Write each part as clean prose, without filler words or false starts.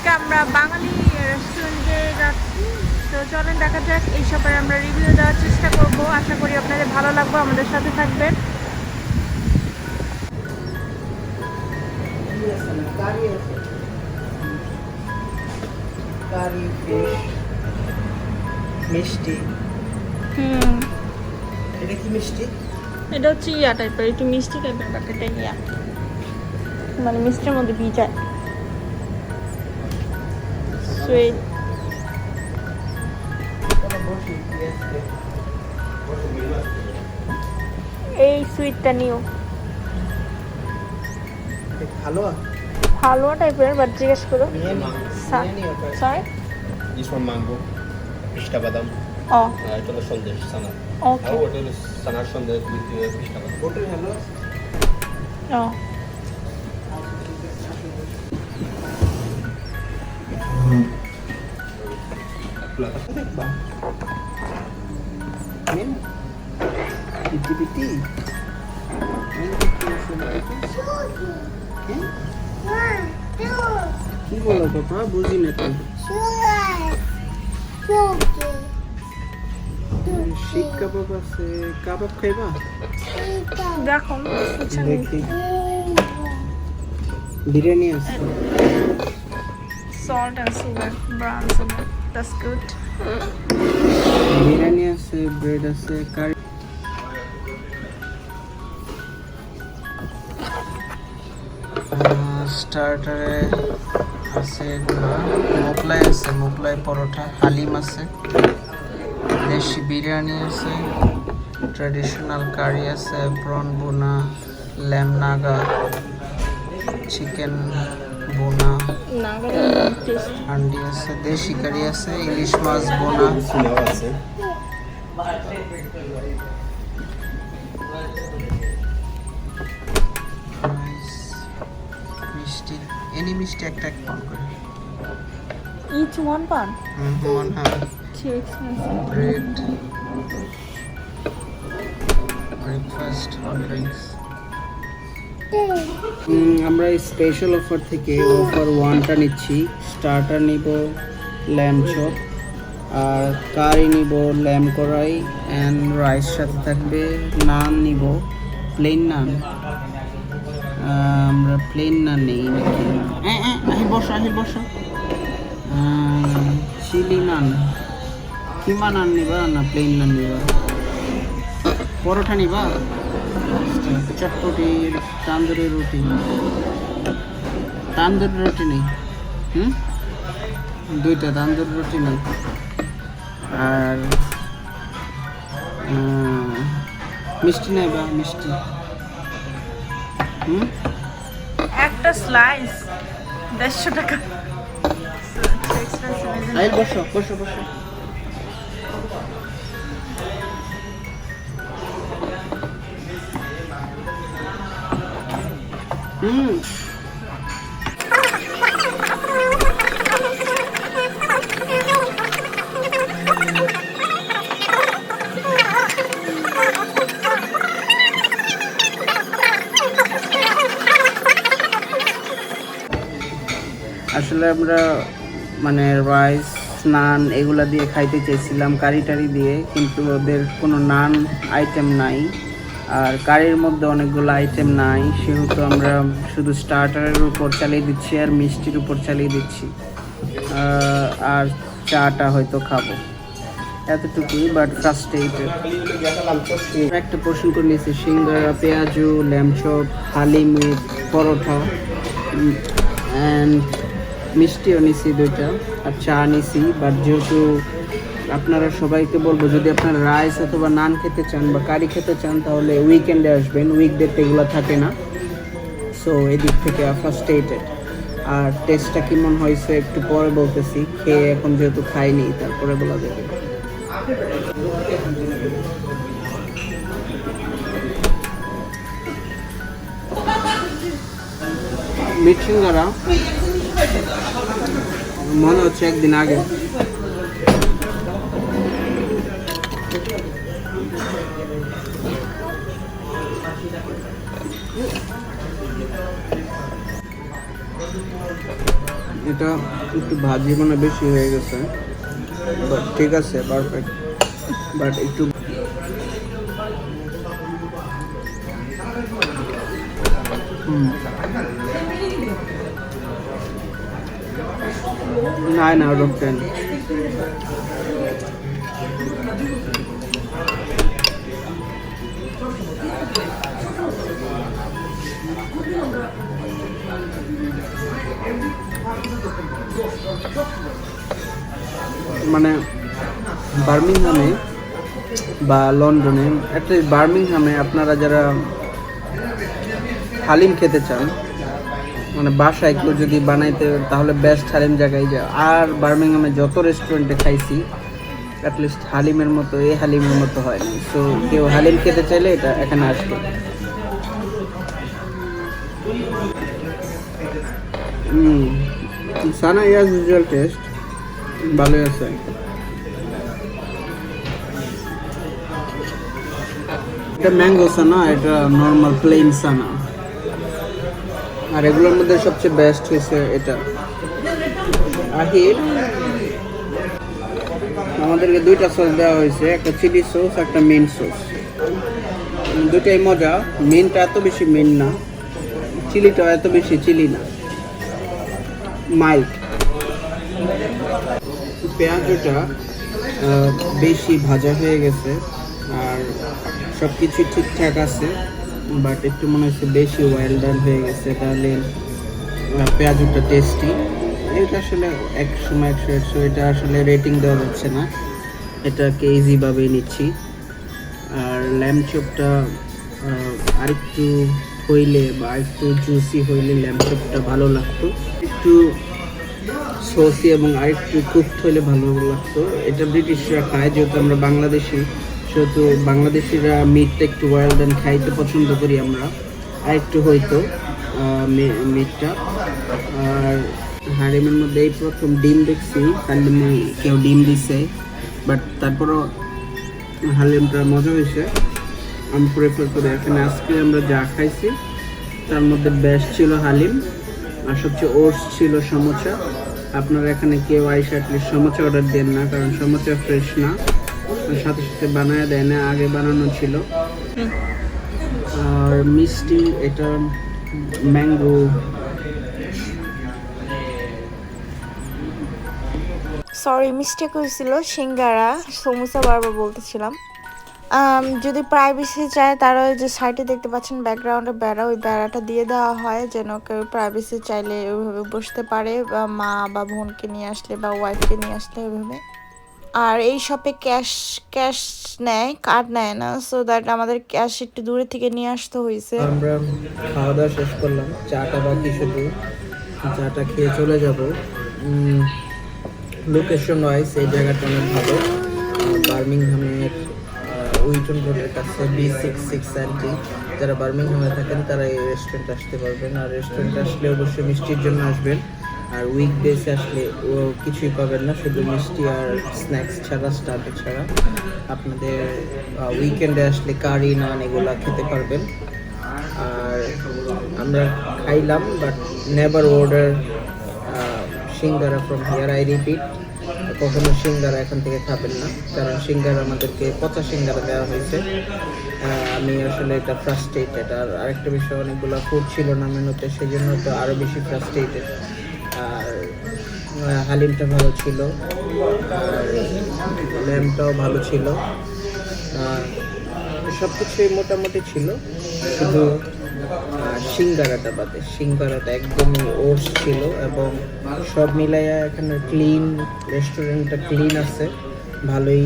আজকে আমরা বাঙালি রেস্টুরেন্টে যাচ্ছি, তো চলেন দেখা যাক। এই সবের আমরা রিভিউ দেওয়ার চেষ্টা করব। আশা করি আপনাদের ভালো লাগবে, আমাদের সাথে থাকবেন। মিষ্টি। এটা কি মিষ্টি? এটা হচ্ছে ইয়া টাইপের, একটু মিষ্টি টাইপের ব্যাপারটা, ইয়া মানে মিষ্টির মধ্যে ভিজায়, সুইট। এই সুইটটা নিও। হালুয়া হালুয়া টাইপের, বাট জিজ্ঞেস করো। Sorry, This one mango, pista badam. ও Ito na sondes sana. Okay, Oh, ito na sana sondes with pista badam. Hotel halwa. ও Plata. দেখবা মেন পিটি পিটি কি বলো পাপা? বুঝি না তো। শিক কাবাব আছে, কাবাব খাইবা? দেখো বুঝছেন? দেখি বিরিয়ানি আছে। Salt and sugar, brown sugar. That's good. Biryani আছে, ব্রেড আছে, কারি। স্টার্টারে আছে এগুলো, মোগলাই আছে, মোগলাই পরোটা, হালিম আছে, দেশি বিরিয়ানি আছে, ট্র্যাডিশনাল কারি আছে, প্রন বোনা, ল্যাম নাগা, চিকেন বোনা, হান্ডি আছে, দেশি কারি আছে, ইলিশ মাছ বোনা, Sinaw আছে। মিষ্টি, এনি মিষ্টি একটা এক পান করে। Each one pound. One half. Too expensive. Bread, breakfast, hot drinks. আমরা স্পেশাল অফার থেকে অফার ওয়ানটা নিচ্ছি। স্টার্টার নিব ল্যাম্ব চপ, আর কারি নিব ল্যাম্ব কড়াই অ্যান্ড রাইস, সাথে থাকবে নান নিব, প্লেন নান। আমরা প্লেন নান নেই নাকি? আহিল বসো, আহিল বসো। চিলি নান, কিমা নান নিবা না প্লেন নান নিবা? পরোটা নিবা? চটপটি, তান্দুরি রুটি, তান্দুরি রুটি নেই? দুইটা তান্দুরি রুটি নেই। আর মিষ্টি নেবা? মিষ্টি একটা স্লাইস 150 টাকা। Too expensive, isn't it? I বসো বসো বসো। আসলে আমরা মানে রাইস, নান এগুলা দিয়ে খাইতে চেয়েছিলাম, কারি টারি দিয়ে, কিন্তু ওদের কোনো নান আইটেম নাই, আর কারির মধ্যে অনেকগুলো আইটেম নাই, সেহেতু আমরা শুধু স্টার্টারের উপর চালিয়ে দিচ্ছি আর মিষ্টির উপর চালিয়ে দিচ্ছি, আর চাটা হয়তো খাবো, এতটুকুই। But frustrated. একটা পোর্শন করে নিয়েছি singara, peyaju, lamb chop, haleem with paratha and মিষ্টিও নিছি দুইটা, আর চা নিছি। বাট যেহেতু আপনারা সবাইকে বলবো, যদি আপনারা রাইস অথবা নান খেতে চান বা কারি খেতে চান তাহলে উইকেন্ডে আসবেন, উইকডেতে এগুলো থাকে না। সো এদিক থেকে ফ্রাস্ট্রেটেড। আর টেস্টটা কেমন হয়েছে একটু পরে বলতেছি, খেয়ে এখন যেহেতু খাইনি তারপরে বলা যাবে। মিট সিঙ্গারা মনে হচ্ছে একদিন আগে। এটা একটু ভাজি মানে বেশি হয়ে গেছে, বাট ঠিক আছে, পারফেক্ট। বাট একটু নাইন আউট অফ 10। মানে বার্মিংহামে বা লন্ডনে, অ্যাটলিস্ট বার্মিংহামে আপনারা যারা হালিম খেতে চান, মানে বাসায় কেউ যদি বানাইতে, তাহলে বেস্ট হালিম জায়গায় যায়। আর বার্মিংহামে যত রেস্টুরেন্টে খাইছি, অ্যাটলিস্ট হালিমের মতো, এই হালিমের মতো হয় না। সো কেউ হালিম খেতে চাইলে এটা এখানে আসবে। সানা ইয়াজ ইউজুয়াল টেস্ট ভালোই আছে। এটা ম্যাঙ্গো সানা, এটা নর্মাল প্লেন সানা। আর এগুলোর মধ্যে সবচেয়ে বেস্ট হয়েছে এটা আহির। আমাদেরকে দুইটা সস দেওয়া হয়েছে, একটা চিলি সস, একটা মেন সস। দুটাই মজা। মেনটা এত বেশি মেন না, চিলিটা এত বেশি চিলি না, মাইল্ড। পেঁয়াজটা বেশি ভাজা হয়ে গেছে আর সব কিছু ঠিকঠাক আছে, বাট একটু মনে হচ্ছে বেশি ওয়েল ডান হয়ে গেছে, তাহলে পেঁয়াজটা টেস্টি। এটা আসলে 100 এটা আসলে রেটিং দেওয়া যাচ্ছে না, এটাকে ইজিভাবেই নিচ্ছি। আর ল্যাম্ব চপটা আরেকটু হইলে বা আরেকটু জুসি হইলে ল্যাম্ব চপটা ভালো লাগতো, একটু সসি এবং আরেকটু কুকড হইলে ভালো লাগতো। এটা ব্রিটিশরা খায়, যেহেতু আমরা বাংলাদেশি, সেহেতু বাংলাদেশিরা মিটটা একটু ওয়েল ডান খাইতে পছন্দ করি আমরা, আরেকটু হইতো মিটটা। আর হালিমের মধ্যে এই প্রথম ডিম দেখছি, হালিমে কেউ ডিম দিছে, বাট তারপরও হালিমটা মজা হয়েছে, আমি প্রেফার করি। এখানে আজকে আমরা যা খাইছি তার মধ্যে বেস্ট ছিল হালিম, আর সবচেয়ে ওর্স ছিল সমোসা। আপনারা এখানে কেউ আইসা অ্যাটলিস্ট সমোসা অর্ডার দেন না, কারণ সমোসা ফ্রেশ না, সাথে সাথে বানায় দেয় না, আগে বানানো ছিল। আর মিষ্টি এটা ম্যাঙ্গো। সরি, মিস্টেক হয়েছিল, সিঙ্গারা সমোসা বারবার বলতেছিলাম। যদি প্রাইভেসি চায় তারা ওই যে সাইডে দেখতে পাচ্ছেন ব্যাকগ্রাউন্ডে বেড়া, ওই বেড়াটা দিয়ে দেওয়া হয় যেন কেউ প্রাইভেসি চাইলে ওইভাবে বসতে পারে, বা মা বা বোনকে নিয়ে আসলে বা ওয়াইফকে নিয়ে আসলে ওইভাবে। আর এই শপে ক্যাশ নেয়, কার্ড নেয় না, সো দ্যাট আমাদের ক্যাশ একটু দূরে থেকে নিয়ে আসতে হয়েছে। আমরা খাওয়া দাওয়া শেষ করলাম, চাটা বাকি শুধু, চাটা খেয়ে চলে যাব। লোকেশন ওয়াইজ এই জায়গাটা অনেক ভালো, বার্মিংহামের উইটন রোডের কাছে B66 যারা বার্মিংহামে থাকেন তারা এই রেস্টুরেন্টে আসতে পারবেন। আর রেস্টুরেন্টে আসলে অবশ্যই মিষ্টির জন্য আসবেন, আর উইকডেসে আসলে ও কিছুই পাবেন না, শুধু মিষ্টি আর স্ন্যাক্স ছাড়া, স্টার্টার ছাড়া। আপনাদের উইকেন্ডে আসলে কারি, নান এগুলো খেতে পারবেন। আর আমরা খাইলাম, but never order singara from here, I repeat, কখনো সিঙ্গারা এখান থেকে খাবেন না, কারণ সিঙ্গারা আমাদেরকে পচা সিঙ্গারা দেওয়া হয়েছে। আমি আসলে এটা ফ্রাস্ট্রেটেড। আর আরেকটা বিষয়, অনেকগুলো ফুড ছিল না মেনুতে, সেই জন্য তো আরও বেশি ফ্রাস্ট্রেটেড। আর হালিমটা ভালো ছিল, আর ল্যাম্পটাও ভালো ছিল, সব কিছুই মোটামুটি ছিল, শুধু সিঙ্গারাটা বাদে। সিঙ্গারাটা একদমই ওর্স ছিল, এবং সব মিলাইয়া এখানে ক্লিন, রেস্টুরেন্টটা ক্লিন আছে ভালোই,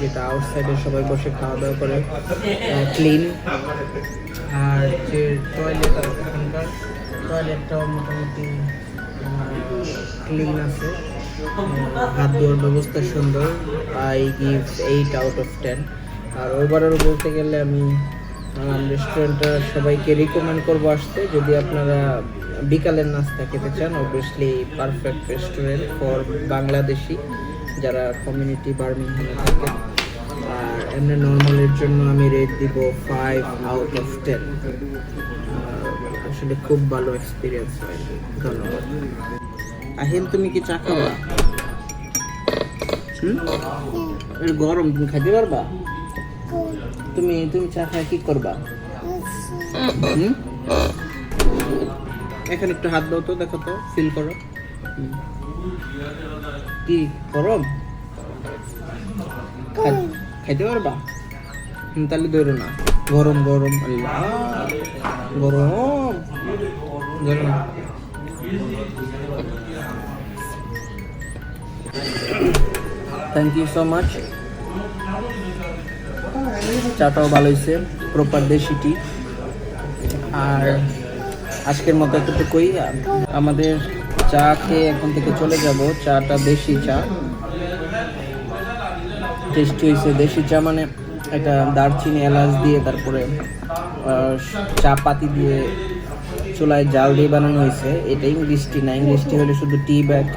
যেটা আউটসাইডে সবাই বসে খাওয়া দাওয়া করে, ক্লিন। আর যে টয়লেট, এখানকার টয়লেটটাও মোটামুটি ক্লিন আছে, হাত ধোয়ার ব্যবস্থা সুন্দর। I give 8 out of 10। আর ওভারঅল বলতে গেলে আমি রেস্টুরেন্টটা সবাইকে রিকমেন্ড করবো আসতে, যদি আপনারা বিকালের নাস্তা খেতে চান। Obviously perfect restaurant for Bangladeshi যারা কমিউনিটি বার্মিংহামে থাকে। আর এমনি নর্মালের জন্য আমি রেট দিব 5 আউট অফ 10। আসলে খুব ভালো এক্সপিরিয়েন্স হয়। ধন্যবাদ। আহিল তুমি কি চা খাবা? এটা গরম, তুমি খাইতে পারবা? তুমি তুমি চা খায় কি করবা? এখানে একটু হাত দাও তো, দেখো তো, ফিল করো। কি গরম? খাইতে পারবা? তাহলে ধরো না, গরম গরম, আল্লাহ গরম গরম। Thank you so much. চাটাও ভালো হয়েছে, প্রপার দেশি টি। আর আজকের মতো এতটুকুই। আমাদের চা খেয়ে এখন থেকে চলে যাব। চাটা দেশি চা, টেস্টি হয়েছে। দেশি চা মানে এটা দারচিনি এলাচ দিয়ে, তারপরে চা পাতি দিয়ে চুলায় জাল দিয়ে বানানো হয়েছে। এটা ইংলিশ টি না, ইংলিশ টি হলে শুধু টি ব্যাগ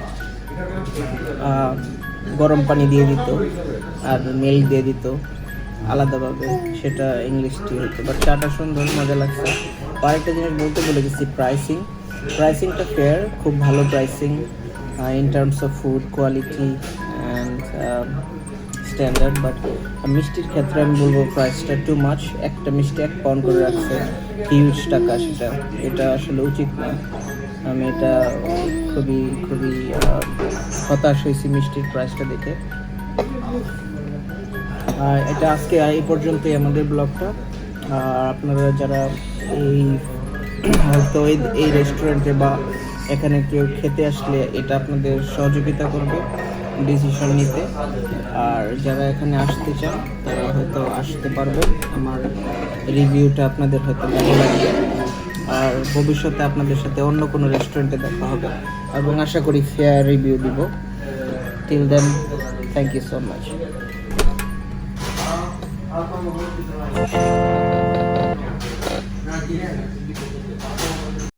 গরম পানি দিয়ে দিত আর মিল্ক দিয়ে দিত আলাদাভাবে, সেটা ইংলিশ টি হতো। বাট চাটা সুন্দর, মজা লাগছে। আরেকটা জিনিস বলতে ভুলে গেছি, প্রাইসিংটা ফেয়ার, খুব ভালো pricing in terms of food quality and standard. But মিষ্টির ক্ষেত্রে আমি বলবো প্রাইসটা টু মাচ। একটা মিষ্টি 1 পাউন্ড করে রাখছে, হিউজ টাকা, এটা আসলে উচিত না। আমি এটা খুবই খুবই হতাশ হয়েছি মিষ্টির প্রাইসটা দেখে। এটা আজকে এই পর্যন্তই আমাদের ব্লগটা। আপনারা যারা হয়তো এই রেস্টুরেন্টে বা এখানে কেউ খেতে আসলে এটা আপনাদের সহযোগিতা করবে ডিসিশন নিতে। আর যারা এখানে আসতে চান তারা হয়তো আসতে পারবেন। আমার রিভিউটা আপনাদের হয়তো ভালো লাগবে। আর ভবিষ্যতে আপনাদের সাথে অন্য কোনো রেস্টুরেন্টে দেখা হবে এবং আশা করি ফেয়ার রিভিউ দিব। Till then, thank you so much.